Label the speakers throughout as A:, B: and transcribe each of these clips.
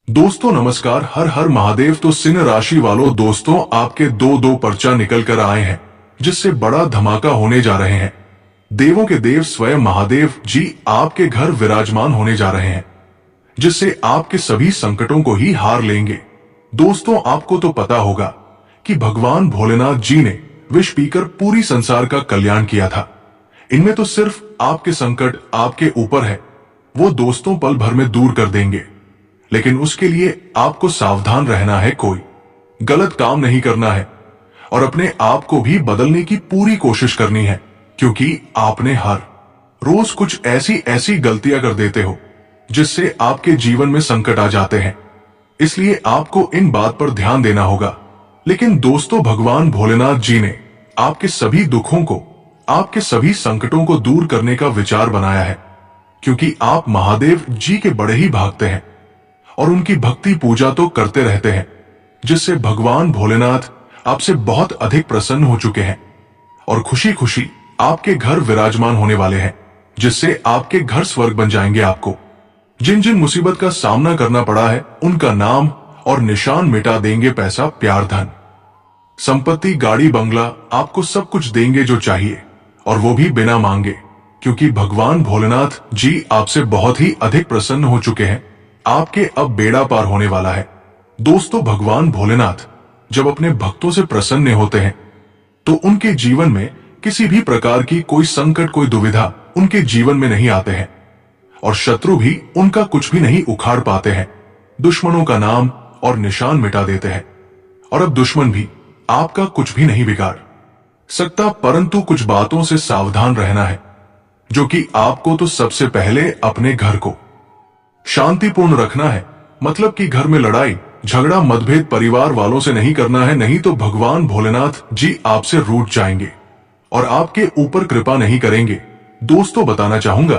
A: दोस्तों नमस्कार। हर हर महादेव। तो सिंह राशि वालों दोस्तों, आपके दो दो पर्चा निकल कर आए हैं जिससे बड़ा धमाका होने जा रहे हैं। देवों के देव स्वयं महादेव जी आपके घर विराजमान होने जा रहे हैं जिससे आपके सभी संकटों को ही हार लेंगे। दोस्तों आपको तो पता होगा कि भगवान भोलेनाथ जी ने विष पीकर पूरी संसार का कल्याण किया था। इनमें तो सिर्फ आपके संकट आपके ऊपर है, वो दोस्तों पल भर में दूर कर देंगे। लेकिन उसके लिए आपको सावधान रहना है, कोई गलत काम नहीं करना है और अपने आप को भी बदलने की पूरी कोशिश करनी है, क्योंकि आपने हर रोज कुछ ऐसी ऐसी गलतियां कर देते हो जिससे आपके जीवन में संकट आ जाते हैं। इसलिए आपको इन बात पर ध्यान देना होगा। लेकिन दोस्तों भगवान भोलेनाथ जी ने आपके सभी दुखों को, आपके सभी संकटों को दूर करने का विचार बनाया है, क्योंकि आप महादेव जी के बड़े ही भक्त हैं और उनकी भक्ति पूजा तो करते रहते हैं, जिससे भगवान भोलेनाथ आपसे बहुत अधिक प्रसन्न हो चुके हैं और खुशी खुशी आपके घर विराजमान होने वाले हैं, जिससे आपके घर स्वर्ग बन जाएंगे। आपको जिन जिन मुसीबत का सामना करना पड़ा है उनका नाम और निशान मिटा देंगे। पैसा, प्यार, धन, संपत्ति, गाड़ी, बंगला, आपको सब कुछ देंगे जो चाहिए, और वो भी बिना मांगे, क्योंकि भगवान भोलेनाथ जी आपसे बहुत ही अधिक प्रसन्न हो चुके हैं। आपके अब बेड़ा पार होने वाला है। दोस्तों भगवान भोलेनाथ जब अपने भक्तों से प्रसन्न होते हैं तो उनके जीवन में किसी भी प्रकार की कोई संकट, कोई दुविधा उनके जीवन में नहीं आते हैं और शत्रु भी उनका कुछ भी नहीं उखाड़ पाते हैं। दुश्मनों का नाम और निशान मिटा देते हैं और अब दुश्मन भी आपका कुछ भी नहीं बिगाड़ सकता। परंतु कुछ बातों से सावधान रहना है, जो कि आपको तो सबसे पहले अपने घर को शांतिपूर्ण रखना है। मतलब कि घर में लड़ाई झगड़ा मतभेद परिवार वालों से नहीं करना है, नहीं तो भगवान भोलेनाथ जी आपसे रूठ जाएंगे और आपके ऊपर कृपा नहीं करेंगे। दोस्तों बताना चाहूंगा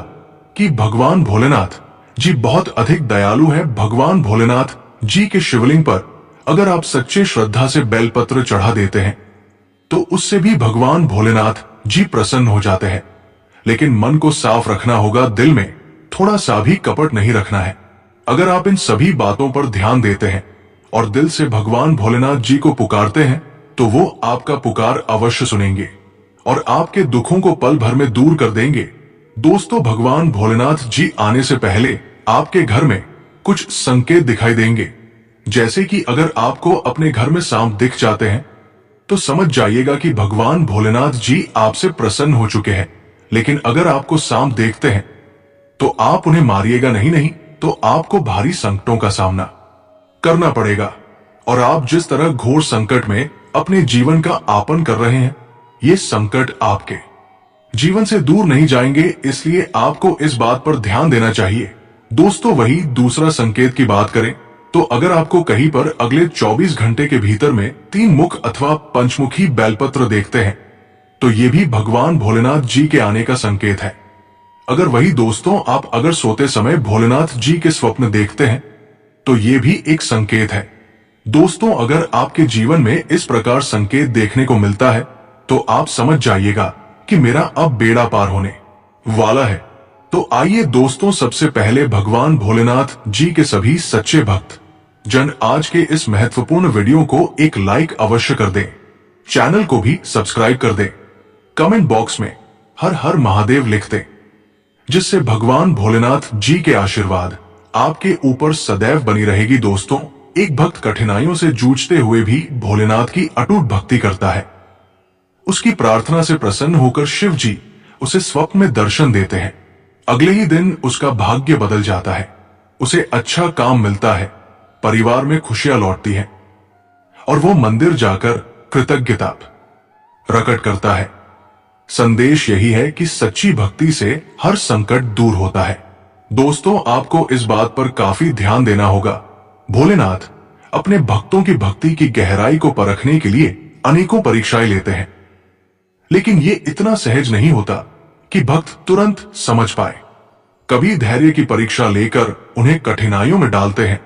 A: कि भगवान भोलेनाथ जी बहुत अधिक दयालु हैं। भगवान भोलेनाथ जी के शिवलिंग पर अगर आप सच्चे श्रद्धा से बेलपत्र चढ़ा देते हैं तो उससे भी भगवान भोलेनाथ जी प्रसन्न हो जाते हैं। लेकिन मन को साफ रखना होगा, दिल में थोड़ा सा भी कपट नहीं रखना है। अगर आप इन सभी बातों पर ध्यान देते हैं और दिल से भगवान भोलेनाथ जी को पुकारते हैं तो वो आपका पुकार अवश्य सुनेंगे और आपके दुखों को पल भर में दूर कर देंगे। दोस्तों भगवान भोलेनाथ जी आने से पहले आपके घर में कुछ संकेत दिखाई देंगे, जैसे कि अगर आपको अपने घर में सांप दिख जाते हैं तो समझ जाइएगा कि भगवान भोलेनाथ जी आपसे प्रसन्न हो चुके हैं। लेकिन अगर आपको सांप देखते हैं तो आप उन्हें मारिएगा नहीं, नहीं तो आपको भारी संकटों का सामना करना पड़ेगा और आप जिस तरह घोर संकट में अपने जीवन का आपन कर रहे हैं, ये संकट आपके जीवन से दूर नहीं जाएंगे। इसलिए आपको इस बात पर ध्यान देना चाहिए। दोस्तों वही दूसरा संकेत की बात करें तो अगर आपको कहीं पर अगले 24 घंटे के भीतर में 3 मुख अथवा पंचमुखी बेलपत्र देखते हैं तो ये भी भगवान भोलेनाथ जी के आने का संकेत है। अगर वही दोस्तों आप अगर सोते समय भोलेनाथ जी के स्वप्न देखते हैं तो ये भी एक संकेत है। दोस्तों अगर आपके जीवन में इस प्रकार संकेत देखने को मिलता है तो आप समझ जाइएगा कि मेरा अब बेड़ा पार होने वाला है। तो आइए दोस्तों, सबसे पहले भगवान भोलेनाथ जी के सभी सच्चे भक्त जन आज के इस महत्वपूर्ण वीडियो को एक लाइक अवश्य कर दें, चैनल को भी सब्सक्राइब कर दें, कमेंट बॉक्स में हर हर महादेव लिख दें, जिससे भगवान भोलेनाथ जी के आशीर्वाद आपके ऊपर सदैव बनी रहेगी। दोस्तों एक भक्त कठिनाइयों से जूझते हुए भी भोलेनाथ की अटूट भक्ति करता है। उसकी प्रार्थना से प्रसन्न होकर शिव जी उसे स्वप्न में दर्शन देते हैं। अगले ही दिन उसका भाग्य बदल जाता है, उसे अच्छा काम मिलता है, परिवार में खुशियां लौटती हैं और वो मंदिर जाकर कृतज्ञता प्रकट करता है। संदेश यही है कि सच्ची भक्ति से हर संकट दूर होता है। दोस्तों आपको इस बात पर काफी ध्यान देना होगा। भोलेनाथ अपने भक्तों की भक्ति की गहराई को परखने के लिए अनेकों परीक्षाएं लेते हैं, लेकिन ये इतना सहज नहीं होता कि भक्त तुरंत समझ पाए। कभी धैर्य की परीक्षा लेकर उन्हें कठिनाइयों में डालते हैं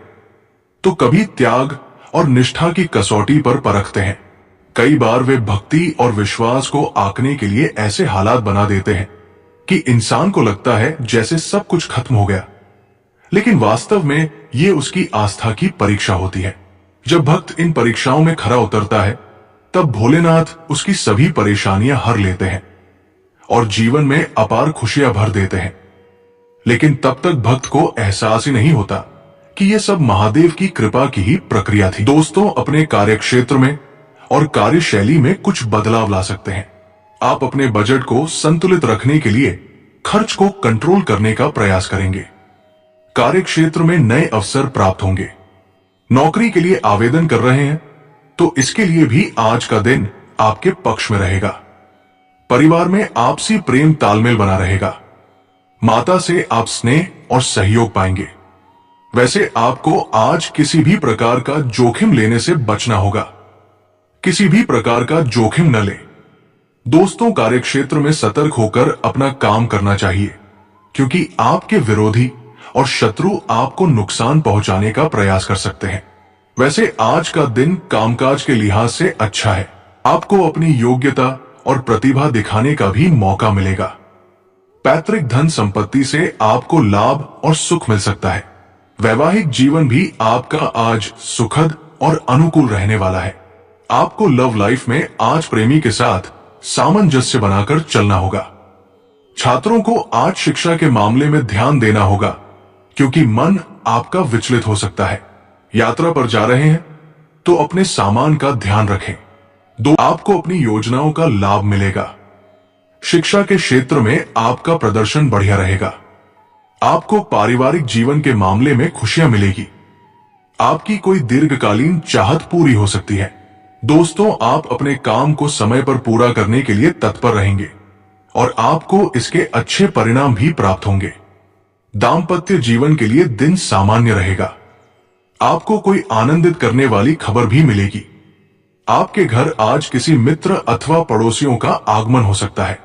A: तो कभी त्याग और निष्ठा की कसौटी पर परखते हैं। कई बार वे भक्ति और विश्वास को आंकने के लिए ऐसे हालात बना देते हैं कि इंसान को लगता है जैसे सब कुछ खत्म हो गया, लेकिन वास्तव में ये उसकी आस्था की परीक्षा होती है। जब भक्त इन परीक्षाओं में खरा उतरता है, तब भोलेनाथ उसकी सभी परेशानियां हर लेते हैं और जीवन में अपार खुशियां भर देते हैं। लेकिन तब तक भक्त को एहसास ही नहीं होता कि ये सब महादेव की कृपा की ही प्रक्रिया थी। दोस्तों, अपने कार्यक्षेत्र में और कार्यशैली में कुछ बदलाव ला सकते हैं। आप अपने बजट को संतुलित रखने के लिए खर्च को कंट्रोल करने का प्रयास करेंगे। कार्यक्षेत्र में नए अवसर प्राप्त होंगे। नौकरी के लिए आवेदन कर रहे हैं तो इसके लिए भी आज का दिन आपके पक्ष में रहेगा। परिवार में आपसी प्रेम तालमेल बना रहेगा। माता से आप स्नेह और सहयोग पाएंगे। वैसे आपको आज किसी भी प्रकार का जोखिम लेने से बचना होगा। किसी भी प्रकार का जोखिम न ले। दोस्तों, कार्यक्षेत्र में सतर्क होकर अपना काम करना चाहिए, क्योंकि आपके विरोधी और शत्रु आपको नुकसान पहुंचाने का प्रयास कर सकते हैं। वैसे आज का दिन कामकाज के लिहाज से अच्छा है। आपको अपनी योग्यता और प्रतिभा दिखाने का भी मौका मिलेगा। पैतृक धन संपत्ति से आपको लाभ और सुख मिल सकता है। वैवाहिक जीवन भी आपका आज सुखद और अनुकूल रहने वाला है। आपको लव लाइफ में आज प्रेमी के साथ सामंजस्य बनाकर चलना होगा। छात्रों को आज शिक्षा के मामले में ध्यान देना होगा, क्योंकि मन आपका विचलित हो सकता है। यात्रा पर जा रहे हैं तो अपने सामान का ध्यान रखें। आपको अपनी योजनाओं का लाभ मिलेगा। शिक्षा के क्षेत्र में आपका प्रदर्शन बढ़िया रहेगा। आपको पारिवारिक जीवन के मामले में खुशियां मिलेगी। आपकी कोई दीर्घकालीन चाहत पूरी हो सकती है। दोस्तों, आप अपने काम को समय पर पूरा करने के लिए तत्पर रहेंगे और आपको इसके अच्छे परिणाम भी प्राप्त होंगे। दाम्पत्य जीवन के लिए दिन सामान्य रहेगा। आपको कोई आनंदित करने वाली खबर भी मिलेगी। आपके घर आज किसी मित्र अथवा पड़ोसियों का आगमन हो सकता है।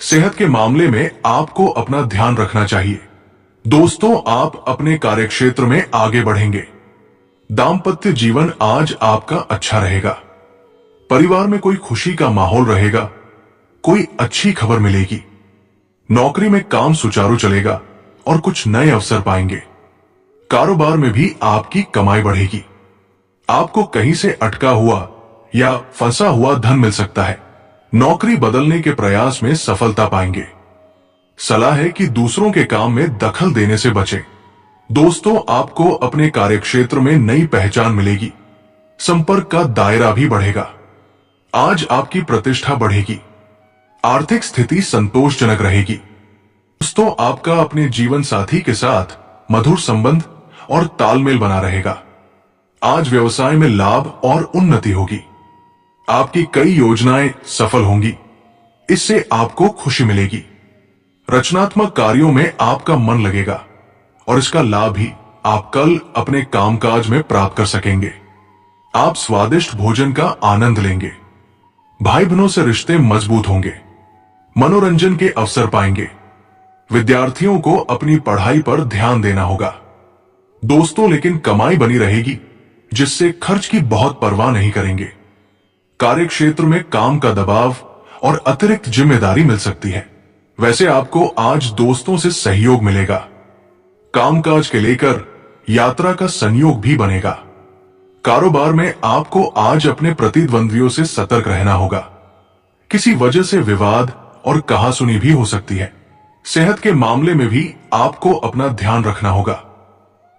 A: सेहत के मामले में आपको अपना ध्यान रखना चाहिए। दोस्तों, आप अपने कार्यक्षेत्र में आगे बढ़ेंगे। दाम्पत्य जीवन आज आपका अच्छा रहेगा। परिवार में कोई खुशी का माहौल रहेगा। कोई अच्छी खबर मिलेगी। नौकरी में काम सुचारू चलेगा और कुछ नए अवसर पाएंगे। कारोबार में भी आपकी कमाई बढ़ेगी। आपको कहीं से अटका हुआ या फंसा हुआ धन मिल सकता है। नौकरी बदलने के प्रयास में सफलता पाएंगे। सलाह है कि दूसरों के काम में दखल देने से बचें। दोस्तों, आपको अपने कार्यक्षेत्र में नई पहचान मिलेगी। संपर्क का दायरा भी बढ़ेगा। आज आपकी प्रतिष्ठा बढ़ेगी। आर्थिक स्थिति संतोषजनक रहेगी। दोस्तों, आपका अपने जीवन साथी के साथ मधुर संबंध और तालमेल बना रहेगा। आज व्यवसाय में लाभ और उन्नति होगी। आपकी कई योजनाएं सफल होंगी। इससे आपको खुशी मिलेगी। रचनात्मक कार्यों में आपका मन लगेगा और इसका लाभ भी आप कल अपने कामकाज में प्राप्त कर सकेंगे। आप स्वादिष्ट भोजन का आनंद लेंगे। भाई बहनों से रिश्ते मजबूत होंगे। मनोरंजन के अवसर पाएंगे। विद्यार्थियों को अपनी पढ़ाई पर ध्यान देना होगा। दोस्तों, लेकिन कमाई बनी रहेगी, जिससे खर्च की बहुत परवाह नहीं करेंगे। कार्यक्षेत्र में काम का दबाव और अतिरिक्त जिम्मेदारी मिल सकती है। वैसे आपको आज दोस्तों से सहयोग मिलेगा। कामकाज के लेकर यात्रा का संयोग भी बनेगा। कारोबार में आपको आज अपने प्रतिद्वंद्वियों से सतर्क रहना होगा। किसी वजह से विवाद और कहासुनी भी हो सकती है। सेहत के मामले में भी आपको अपना ध्यान रखना होगा।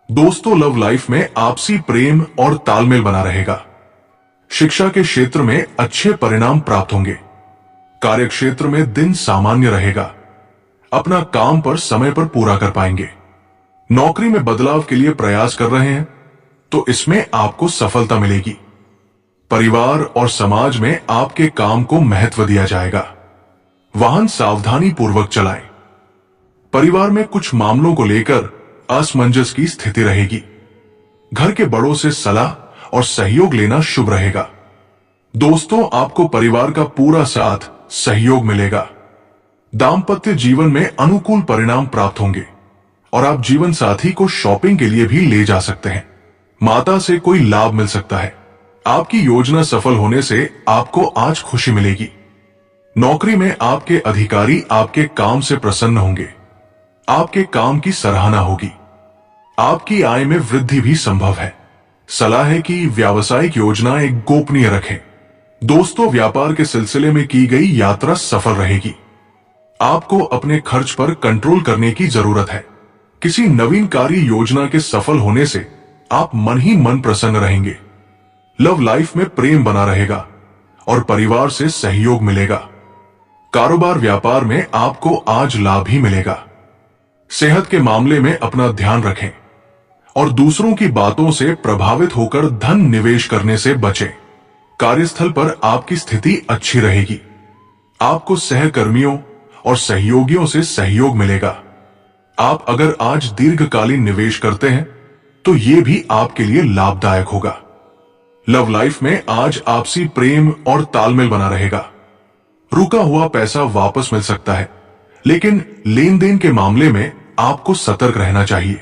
A: दोस्तों, लव लाइफ में आपसी प्रेम और तालमेल बना रहेगा। शिक्षा के क्षेत्र में अच्छे परिणाम प्राप्त होंगे। कार्यक्षेत्र में दिन सामान्य रहेगा। अपना काम पर समय पर पूरा कर पाएंगे। नौकरी में बदलाव के लिए प्रयास कर रहे हैं तो इसमें आपको सफलता मिलेगी। परिवार और समाज में आपके काम को महत्व दिया जाएगा। वाहन सावधानी पूर्वक चलाएं। परिवार में कुछ मामलों को लेकर असमंजस की स्थिति रहेगी। घर के बड़ों से सलाह और सहयोग लेना शुभ रहेगा। दोस्तों, आपको परिवार का पूरा साथ सहयोग मिलेगा। दाम्पत्य जीवन में अनुकूल परिणाम प्राप्त होंगे और आप जीवन साथी को शॉपिंग के लिए भी ले जा सकते हैं। माता से कोई लाभ मिल सकता है। आपकी योजना सफल होने से आपको आज खुशी मिलेगी। नौकरी में आपके अधिकारी आपके काम से प्रसन्न होंगे। आपके काम की सराहना होगी। आपकी आय में वृद्धि भी संभव है। सलाह है कि व्यावसायिक योजनाएं गोपनीय रखें। दोस्तों, व्यापार के सिलसिले में की गई यात्रा सफल रहेगी। आपको अपने खर्च पर कंट्रोल करने की जरूरत है। किसी नवीनकारी योजना के सफल होने से आप मन ही मन प्रसन्न रहेंगे। लव लाइफ में प्रेम बना रहेगा और परिवार से सहयोग मिलेगा। कारोबार व्यापार में आपको आज लाभ ही मिलेगा। सेहत के मामले में अपना ध्यान रखें और दूसरों की बातों से प्रभावित होकर धन निवेश करने से बचें। कार्यस्थल पर आपकी स्थिति अच्छी रहेगी। आपको सहकर्मियों और सहयोगियों से सहयोग मिलेगा। आप अगर आज दीर्घकालीन निवेश करते हैं तो यह भी आपके लिए लाभदायक होगा। लव लाइफ में आज आपसी प्रेम और तालमेल बना रहेगा। रुका हुआ पैसा वापस मिल सकता है, लेकिन लेन देन के मामले में आपको सतर्क रहना चाहिए।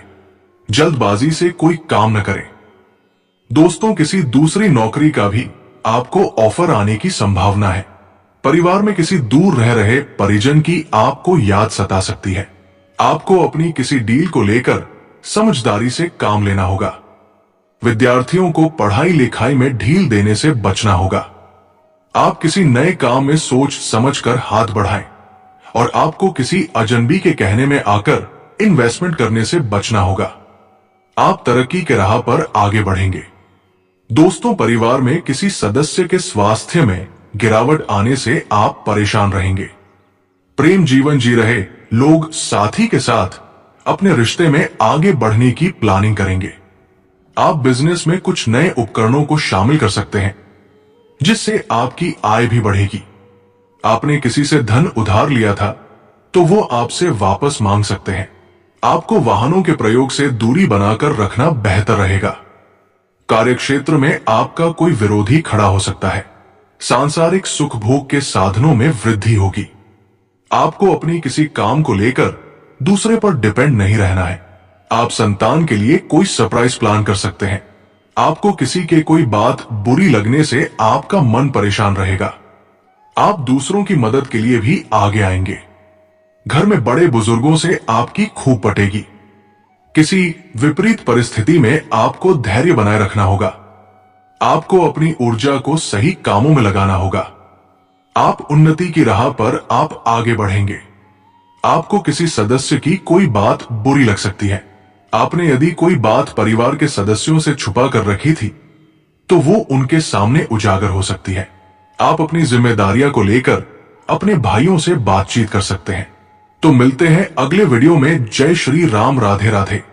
A: जल्दबाजी से कोई काम न करें। दोस्तों, किसी दूसरी नौकरी का भी आपको ऑफर आने की संभावना है। परिवार में किसी दूर रह रहे परिजन की आपको याद सता सकती है। आपको अपनी किसी डील को लेकर समझदारी से काम लेना होगा। विद्यार्थियों को पढ़ाई लिखाई में ढील देने से बचना होगा। आप किसी नए काम में सोच समझकर हाथ बढ़ाएं और आपको किसी अजनबी के कहने में आकर इन्वेस्टमेंट करने से बचना होगा। आप तरक्की के राह पर आगे बढ़ेंगे। दोस्तों, परिवार में किसी सदस्य के स्वास्थ्य में गिरावट आने से आप परेशान रहेंगे। प्रेम जीवन जी रहे लोग साथी के साथ अपने रिश्ते में आगे बढ़ने की प्लानिंग करेंगे। आप बिजनेस में कुछ नए उपकरणों को शामिल कर सकते हैं, जिससे आपकी आय भी बढ़ेगी। आपने किसी से धन उधार लिया था तो वो आपसे वापस मांग सकते हैं। आपको वाहनों के प्रयोग से दूरी बनाकर रखना बेहतर रहेगा। कार्यक्षेत्र में आपका कोई विरोधी खड़ा हो सकता है। सांसारिक सुख भोग के साधनों में वृद्धि होगी। आपको अपनी किसी काम को लेकर दूसरे पर डिपेंड नहीं रहना है। आप संतान के लिए कोई सरप्राइज प्लान कर सकते हैं। आपको किसी के कोई बात बुरी लगने से आपका मन परेशान रहेगा। आप दूसरों की मदद के लिए भी आगे आएंगे। घर में बड़े बुजुर्गों से आपकी खूब पटेगी। किसी विपरीत परिस्थिति में आपको धैर्य बनाए रखना होगा। आपको अपनी ऊर्जा को सही कामों में लगाना होगा। आप उन्नति की राह पर आप आगे बढ़ेंगे। आपको किसी सदस्य की कोई बात बुरी लग सकती है। आपने यदि कोई बात परिवार के सदस्यों से छुपा कर रखी थी तो वो उनके सामने उजागर हो सकती है। आप अपनी जिम्मेदारियां को लेकर अपने भाइयों से बातचीत कर सकते हैं। तो मिलते हैं अगले वीडियो में। जय श्री राम, राधे राधे।